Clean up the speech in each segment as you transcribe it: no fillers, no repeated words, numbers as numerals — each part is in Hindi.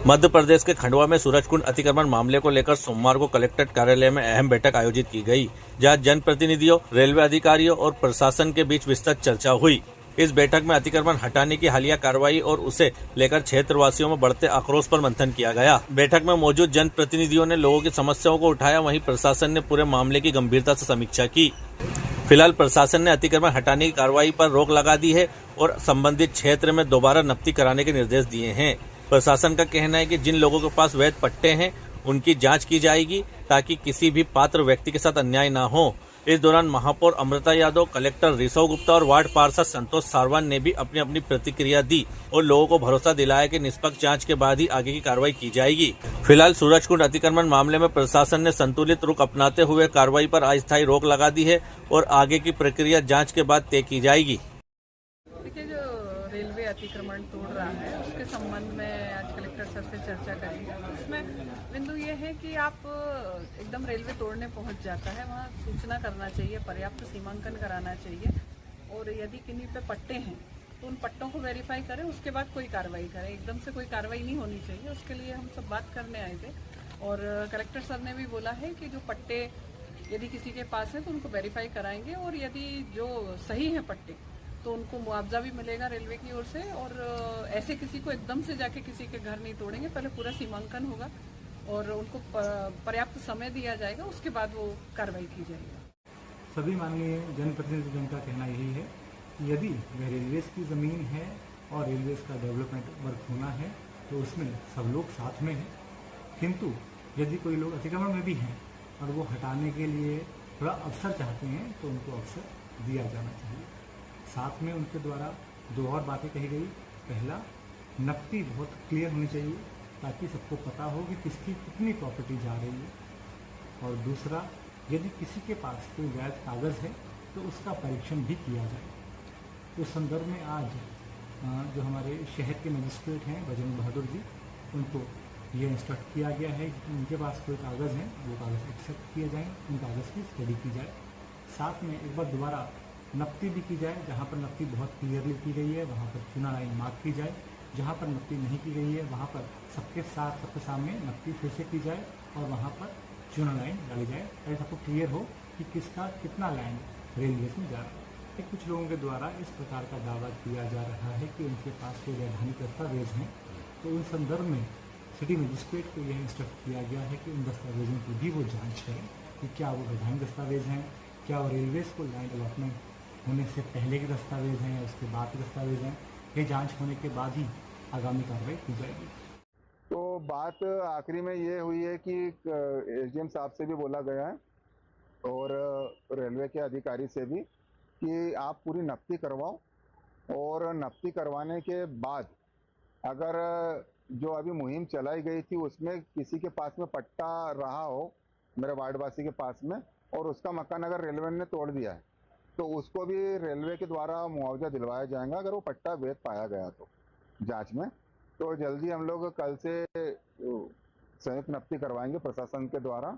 मध्य प्रदेश के खंडवा में सूरजकुंड अतिक्रमण मामले को लेकर सोमवार को कलेक्ट्रेट कार्यालय में अहम बैठक आयोजित की गई, जहां जनप्रतिनिधियों, रेलवे अधिकारियों और प्रशासन के बीच विस्तृत चर्चा हुई। इस बैठक में अतिक्रमण हटाने की हालिया कार्रवाई और उसे लेकर क्षेत्रवासियों में बढ़ते आक्रोश पर मंथन किया गया। बैठक में मौजूद जनप्रतिनिधियों ने लोगों की समस्याओं को उठाया, वहीं प्रशासन ने पूरे मामले की गंभीरता से समीक्षा की। फिलहाल प्रशासन ने अतिक्रमण हटाने की कार्रवाई पर रोक लगा दी है और संबंधित क्षेत्र में दोबारा नप्ती कराने के निर्देश दिए हैं। प्रशासन का कहना है कि जिन लोगों के पास वैध पट्टे हैं उनकी जांच की जाएगी ताकि किसी भी पात्र व्यक्ति के साथ अन्याय न हो। इस दौरान महापौर अमृता यादव, कलेक्टर ऋषव गुप्ता और वार्ड पार्षद संतोष सारवान ने भी अपनी अपनी प्रतिक्रिया दी और लोगों को भरोसा दिलाया कि निष्पक्ष जांच के बाद ही आगे की कार्रवाई की जाएगी। फिलहाल सूरजकुंड अतिक्रमण मामले में प्रशासन ने संतुलित रुख अपनाते हुए कार्रवाई पर अस्थायी रोक लगा दी है और आगे की प्रक्रिया जाँच के बाद तय की जाएगी। देखिए, जो रेलवे अतिक्रमण तोड़ रहा है उसके संबंध में आज कलेक्टर सर से चर्चा करेंगे। उसमें बिंदु ये है कि आप एकदम रेलवे तोड़ने पहुंच जाता है, वहाँ सूचना करना चाहिए, पर्याप्त सीमांकन कराना चाहिए और यदि किन्हीं पे पट्टे हैं तो उन पट्टों को वेरीफाई करें, उसके बाद कोई कार्रवाई करें। एकदम से कोई कार्रवाई नहीं होनी चाहिए। उसके लिए हम सब बात करने आए थे और कलेक्टर सर ने भी बोला है कि जो पट्टे यदि किसी के पास है तो उनको वेरीफाई कराएंगे और यदि जो सही है पट्टे तो उनको मुआवजा भी मिलेगा रेलवे की ओर से। और ऐसे किसी को एकदम से जाके किसी के घर नहीं तोड़ेंगे, पहले पूरा सीमांकन होगा और उनको पर्याप्त समय दिया जाएगा, उसके बाद वो कार्रवाई की जाएगी। सभी माननीय जनप्रतिनिधियों का कहना यही है कि यदि वह रेलवेज की ज़मीन है और रेलवेज का डेवलपमेंट वर्क होना है तो उसमें सब लोग साथ में हैं, किंतु यदि कोई लोग अतिक्रमण में भी हैं और वो हटाने के लिए थोड़ा अवसर चाहते हैं तो उनको अवसर दिया जाना चाहिए। साथ में उनके द्वारा दो और बातें कही गई। पहला, नकदी बहुत क्लियर होनी चाहिए ताकि सबको पता हो कि किसकी कितनी प्रॉपर्टी जा रही है। और दूसरा, यदि किसी के पास कोई वैध कागज़ है तो उसका परीक्षण भी किया जाए। उस संदर्भ में आज जो हमारे शहर के मजिस्ट्रेट हैं बजरंग बहादुर जी, उनको ये इंस्ट्रक्ट किया गया है कि उनके पास कोई कागज़ हैं वो कागज़ एक्सेप्ट किए जाएँ, उन कागज़ की स्टडी की जाए। साथ में एक बार दोबारा नकदी भी की जाए, जहाँ पर नकदी बहुत क्लियरली की गई है वहाँ पर चुना लाइन मार्क की जाए, जहाँ पर नकदी नहीं की गई है वहाँ पर सबके सामने नकदी फिर से की जाए और वहाँ पर चुना लाइन डाली जाए ताकि सबको क्लियर हो कि किसका कितना लैंड रेलवेज में जा रहा है। कुछ लोगों के द्वारा इस प्रकार का दावा किया जा रहा है कि उनके पास कोई वैधानिक दस्तावेज हैं, तो उन संदर्भ में सिटी मजिस्ट्रेट को यह इंस्ट्रक्ट किया गया है कि उन दस्तावेजों की भी वो जाँच करें कि क्या वो वैधानिक दस्तावेज हैं, क्या वो रेलवेज को लैंड अलॉटमेंट होने से पहले के दस्तावेज हैं या उसके बाद के दस्तावेज हैं। ये जांच होने के बाद ही आगामी कार्रवाई की जाएगी। तो बात आखिरी में ये हुई है कि एसडीएम साहब से भी बोला गया है और रेलवे के अधिकारी से भी कि आप पूरी नफ्ती करवाओ और नफ्ती करवाने के बाद अगर जो अभी मुहिम चलाई गई थी उसमें किसी के पास में पट्टा रहा हो, मेरे वार्डवासी के पास में, और उसका मकान अगर रेलवे ने तोड़ दिया है तो उसको भी रेलवे के द्वारा मुआवजा दिलवाया जाएगा अगर वो पट्टा वैध पाया गया तो जांच में। तो जल्दी हम लोग कल से संयुक्त नफ्ती करवाएंगे प्रशासन के द्वारा।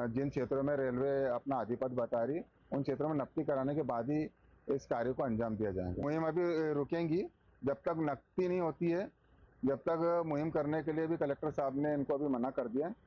जिन क्षेत्रों में रेलवे अपना आधिपत्य बता रही उन क्षेत्रों में नफ्ती कराने के बाद ही इस कार्य को अंजाम दिया जाएगा। मुहिम अभी रुकेंगी जब तक नफ्ती नहीं होती है, जब तक मुहिम करने के लिए भी कलेक्टर साहब ने इनको अभी मना कर दिया है